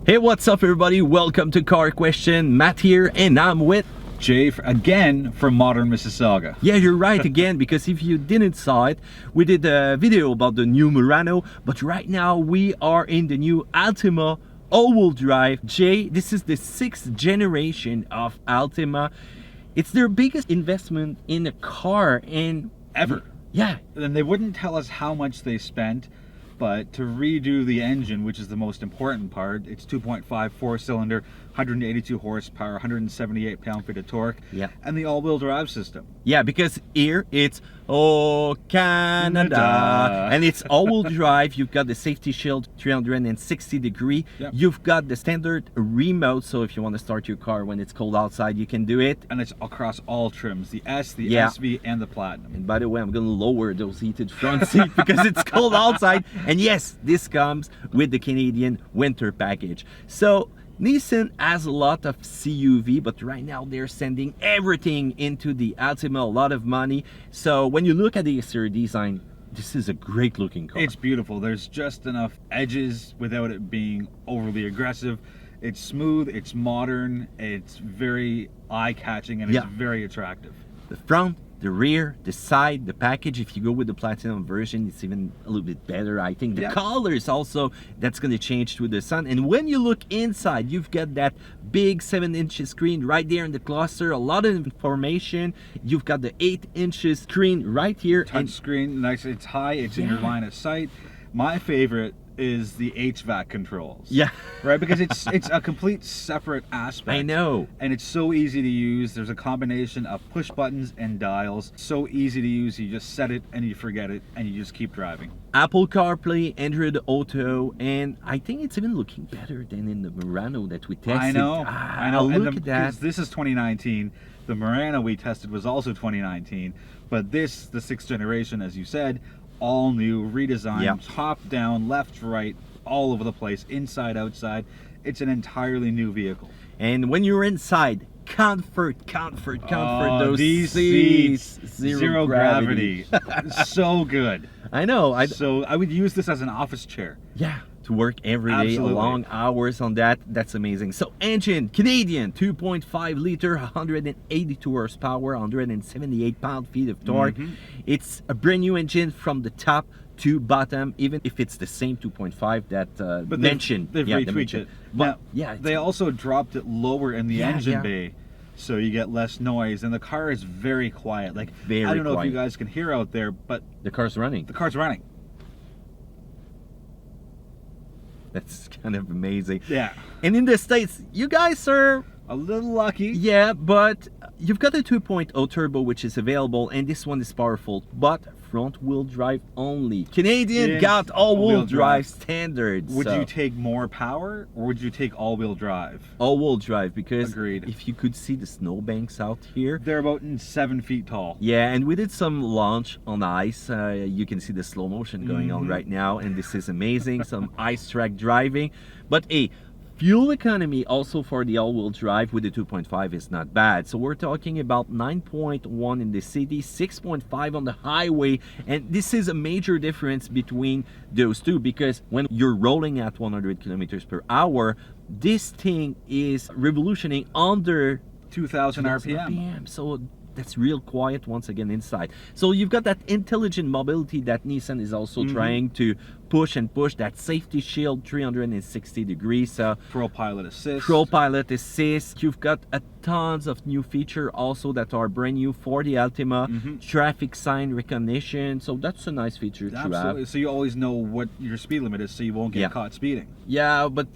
Hey, what's up everybody? Welcome to Car Question. Matt here, and I'm with Jay again from Modern Mississauga. Yeah, you're right again, because if you didn't saw it, we did a video about the new Murano, but right now we are in the new Altima all-wheel drive. Jay, this is the 6th generation of Altima. It's their biggest investment in a car and Ever. Yeah. And they wouldn't tell us how much they spent, but to redo the engine, which is the most important part, it's 2.5 4-cylinder, 182 horsepower, 178 pound-feet of torque, Yeah. and the all-wheel drive system. Yeah, because here it's Canada, and it's all-wheel drive. You've got the safety shield 360 degree. Yep. You've got the standard remote, so if you want to start your car when it's cold outside, you can do it. And it's across all trims, the S, the Yeah. SV, and the Platinum. And by the way, I'm gonna lower those heated front seats because it's cold outside. And yes, this comes with the Canadian winter package. So Nissan has a lot of CUV, but right now they're sending everything into the Altima, a lot of money. So when you look at the exterior design, this is a great looking car. It's beautiful. There's just enough edges without it being overly aggressive. It's smooth, it's modern, it's very eye-catching, and it's Yeah. very attractive. The front, the rear, the side, the package. If you go with the Platinum version, it's even a little bit better. I think the Yeah. colors also, that's going to change through the sun. And when you look inside, you've got that big 7-inch screen right there in the cluster, a lot of information. You've got the 8-inch screen right here. Touch screen, nice, it's high, it's in your line of sight. My favorite is the HVAC controls. Yeah. Right, because it's a complete separate aspect. I know. And it's so easy to use. There's a combination of push buttons and dials. So easy to use, you just set it and you forget it and you just keep driving. Apple CarPlay, Android Auto, and I think it's even looking better than in the Murano that we tested. I know. Look at that. 'Cause this is 2019. The Murano we tested was also 2019. But this, the 6th generation, as you said, all new, redesigned, Yep. top down, left, right, all over the place, inside, outside. It's an entirely new vehicle. And when you're inside, comfort, Oh, those these seats, zero gravity. So good. I know. So I would use this as an office chair. Yeah, to work every day, Absolutely. long hours on that. That's amazing. So engine, Canadian, 2.5 liter, 182 horsepower, 178 pound-feet of torque. It's a brand new engine from the top to bottom, even if it's the same 2.5 that But mentioned. They've yeah, retweaked it. But Now, yeah, it's- they also dropped it lower in the Yeah, engine yeah. bay, so you get less noise, and the car is very quiet. Like, Very I don't know if you quiet. guys can hear out there, but the car's running. the car's running. That's kind of amazing. Yeah. And in the States, you guys are, A little lucky. yeah, but you've got a 2.0 turbo, which is available, and this one is powerful, but front wheel drive only. Canadian Yeah, got all-wheel all-wheel drive drive. standard. Would so you take more power, or would you take all-wheel drive? all-wheel drive? Because Agreed. if you could see the snowbanks out here. They're about 7 feet tall. Yeah, and we did some launch on ice. You can see the slow motion going on right now, and this is amazing. Some ice track driving. But hey, fuel economy also for the all-wheel drive with the 2.5 is not bad. So we're talking about 9.1 in the city, 6.5 on the highway, and this is a major difference between those two, because when you're rolling at 100 kilometers per hour, this thing is revolutioning under 2,000 RPM. So that's real quiet once again inside. So you've got that intelligent mobility that Nissan is also trying to push, that safety shield 360 degrees. ProPILOT Assist. ProPILOT Assist. You've got a tons of new features also that are brand new for the Altima. Traffic sign recognition. So that's a nice feature to Absolutely. have. So you always know what your speed limit is, so you won't get Yeah. caught speeding. Yeah, but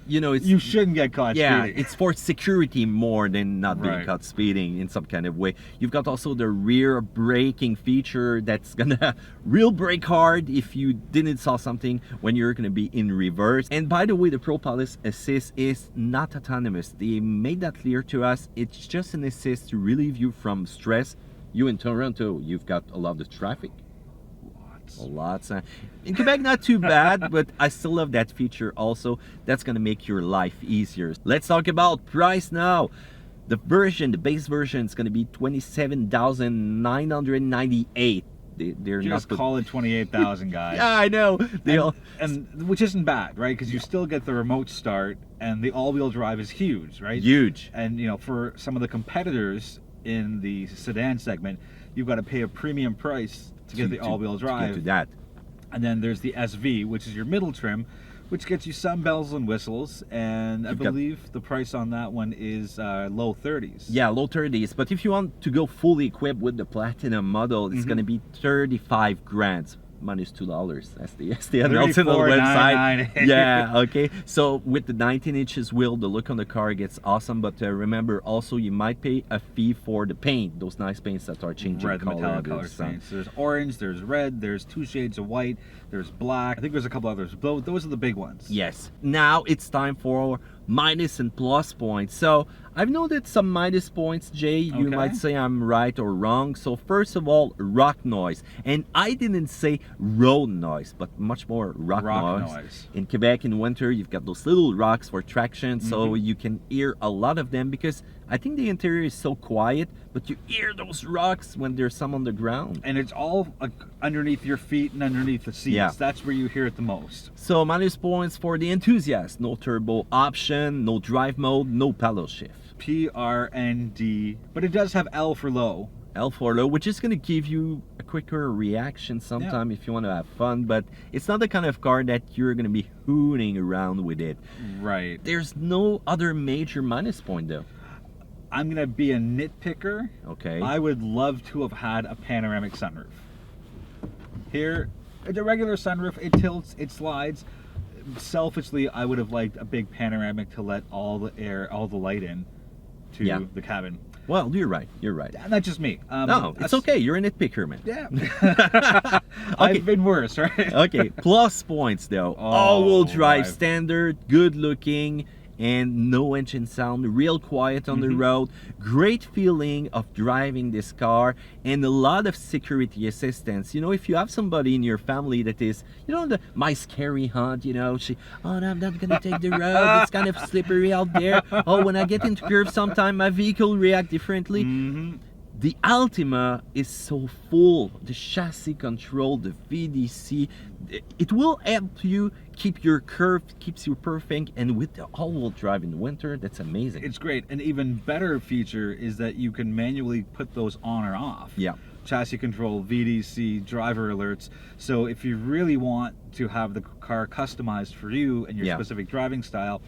you know, it's You shouldn't get caught speeding. it's for security more than not being Right. caught speeding in some kind of way. You've got also the rear braking feature that's gonna real brake hard if you didn't saw something when you're gonna be in reverse. And by the way, the ProPILOT Assist is not autonomous. They made that clear to us. It's just an assist to relieve you from stress. You in Toronto, you've got a lot of traffic. Lots. In Quebec, not too bad, but I still love that feature also. That's gonna make your life easier. Let's talk about price now. The base version is gonna be $27,998. They're Just not. call it 28,000, guys. Yeah, I know. And which isn't bad, right? Because you still get the remote start, and the all-wheel drive is huge, right? Huge. And you know, for some of the competitors in the sedan segment, you've got to pay a premium price to get the all-wheel drive. To get to that. And then there's the SV, which is your middle trim, which gets you some bells and whistles, and I believe the price on that one is low 30s. Yeah, low 30s. But if you want to go fully equipped with the Platinum model, it's going to be 35 grand. Minus $2. That's the announcement on the website. Yeah, okay. So with the 19 inches wheel, the look on the car gets awesome. But remember, also you might pay a fee for the paint. Those nice paints that are changing red, color. Metallic color paints. There's orange, there's red, there's 2 shades of white, there's black. I think there's a couple others. Those are the big ones. Yes. Now it's time for minus and plus points. So I've noted some minus points, Jay. You might say I'm right or wrong. So first of all, rock noise. And I didn't say road noise, but much more rock noise. In Quebec in winter, you've got those little rocks for traction, so you can hear a lot of them, because I think the interior is so quiet, but you hear those rocks when there's some on the ground. And it's all underneath your feet and underneath the seats. Yeah. That's where you hear it the most. So minus points for the enthusiast. No turbo option, no drive mode, no paddle shift. PRND, but it does have L for low. L for low, which is going to give you a quicker reaction sometime if you want to have fun, but it's not the kind of car that you're going to be hooning around with it. Right. There's no other major minus point though. I'm going to be a nitpicker. Okay. I would love to have had a panoramic sunroof. Here, it's a regular sunroof. It tilts, it slides. Selfishly, I would have liked a big panoramic to let all the air, all the light in to the cabin. Well, you're right. You're right. Not just me. No, it's okay. You're a nitpicker, man. Yeah. I've been worse, right? Okay. Plus points, though. All-wheel drive standard, good looking, and no engine sound, real quiet on the road, great feeling of driving this car, and a lot of security assistance. You know, if you have somebody in your family that is, you know, my scary aunt, you know, oh no, I'm not gonna take the road, it's kind of slippery out there. Oh, when I get into curves sometime my vehicle react differently. The Altima is so full, the chassis control, the VDC, it will help you keep your curve, keeps you perfect, and with the all-wheel drive in the winter, that's amazing. It's great. An even better feature is that you can manually put those on or off. Yeah. Chassis control, VDC, driver alerts. So if you really want to have the car customized for you and your specific driving style,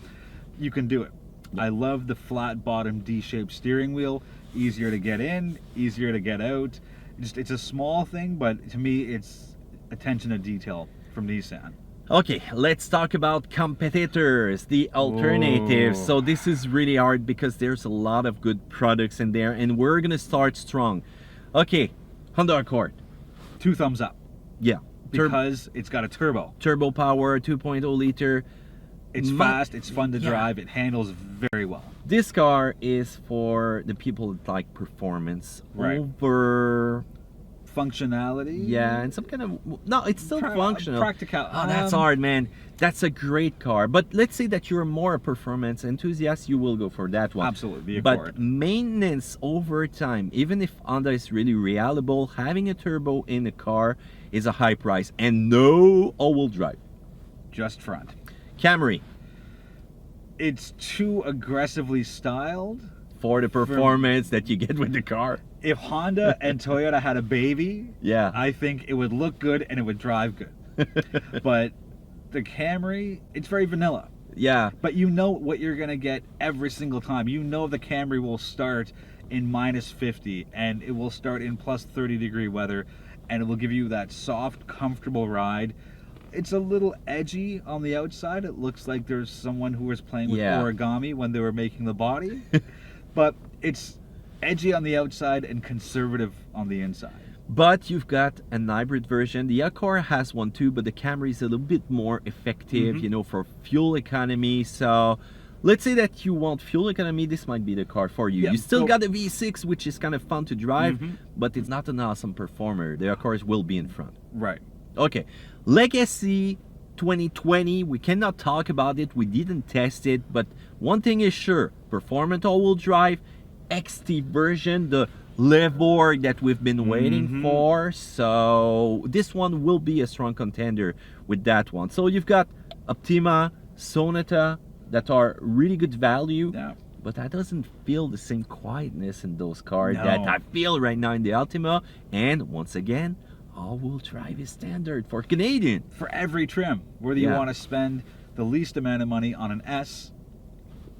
you can do it. I love the flat bottom D-shaped steering wheel. Easier to get in, easier to get out. It's a small thing, but to me it's attention to detail from Nissan. Okay, let's talk about competitors, the alternatives. So this is really hard because there's a lot of good products in there, and we're gonna start strong. Okay, Honda Accord. 2 thumbs up. Yeah. Because it's got a turbo. Turbo power, 2.0 liter. It's fast, it's fun to drive, it handles very well. This car is for the people that like performance over functionality. Yeah, and some kind of it's still functional. Practical. Oh, that's hard, man. That's a great car. But let's say that you're more a performance enthusiast, you will go for that one. Absolutely, but maintenance over time, even if Honda is really reliable, having a turbo in a car is a high price, and no all-wheel drive. Just front. Camry. It's too aggressively styled for the performance that you get with the car. If Honda and Toyota had a baby, I think it would look good and it would drive good. But the Camry, it's very vanilla. Yeah. But you know what you're going to get every single time. You know the Camry will start in -50 and it will start in plus 30-degree weather, and it will give you that soft, comfortable ride. It's a little edgy on the outside. It looks like there's someone who was playing with origami when they were making the body. But it's edgy on the outside and conservative on the inside. But you've got a hybrid version. The Accord has one too, but the Camry is a little bit more effective, you know, for fuel economy. So let's say that you want fuel economy, this might be the car for you. You still got a V6, which is kind of fun to drive, but it's not an awesome performer. The Accord will be in front. Right. Okay. Legacy 2020, we cannot talk about it. We didn't test it, but one thing is sure, performant all-wheel drive, XT version, the live board that we've been waiting Mhm. for. So this one will be a strong contender with that one. So you've got Optima, Sonata that are really good value. Yeah. But that doesn't feel the same quietness in those cars No. that I feel right now in the Altima. And once again, all-wheel drive is standard for Canadian. For every trim, whether you Yeah. want to spend the least amount of money on an S,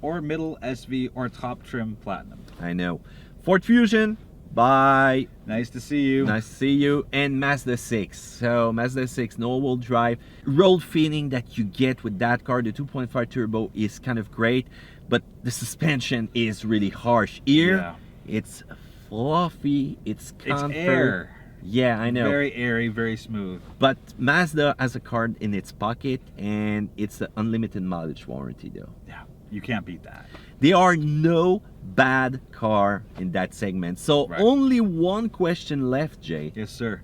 or middle SV, or top trim Platinum. I know. Ford Fusion, bye. Nice to see you. Nice to see you. And Mazda 6. So Mazda 6 no-wheel drive. Road feeling that you get with that car, the 2.5 turbo, is kind of great. But the suspension is really harsh. Here, Yeah. it's fluffy. It's It's comfort. air. Yeah, I know. Very airy, very smooth. But Mazda has a card in its pocket, and it's an unlimited mileage warranty though. Yeah, you can't beat that. There are no bad car in that segment. So Right. only one question left, Jay. Yes, sir.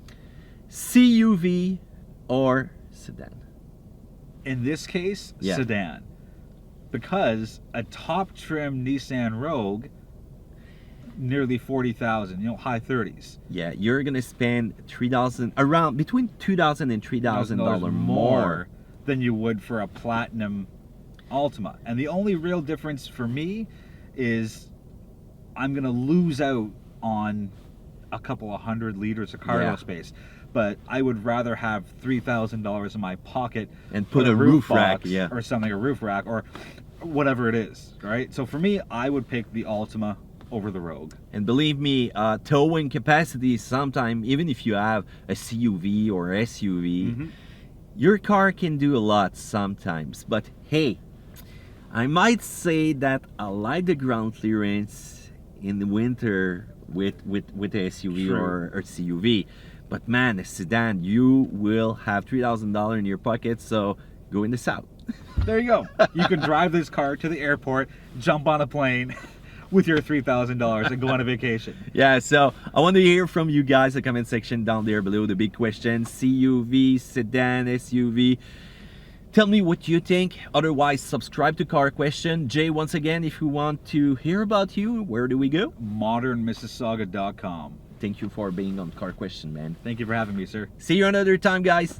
CUV or sedan? In this case, Yeah. sedan. Because a top trim Nissan Rogue, nearly 40,000, high 30s. Yeah, you're gonna spend $3,000, around between $2,000 and $3,000 more. than you would for a Platinum Altima. And the only real difference for me is I'm gonna lose out on a couple of 100 liters of cargo Yeah. space. But I would rather have $3,000 in my pocket And put a roof rack, box yeah. or something, a roof rack or whatever it is, right? So for me, I would pick the Altima over the Rogue. And believe me, towing capacity sometime, even if you have a CUV or SUV, Mhm. your car can do a lot sometimes. But hey, I might say that I like the ground clearance in the winter with the SUV True. or CUV. But man, a sedan, you will have $3,000 in your pocket, so go in the south. There you go. You can drive this car to the airport, jump on a plane with your $3,000 and go on a vacation. Yeah, so I want to hear from you guys in the comment section down there below. The big question, CUV, sedan, SUV. Tell me what you think. Otherwise, subscribe to Car Question. Jay, once again, if you want to hear about you, where do we go? modernmississauga.com. Thank you for being on Car Question, man. Thank you for having me, sir. See you another time, guys.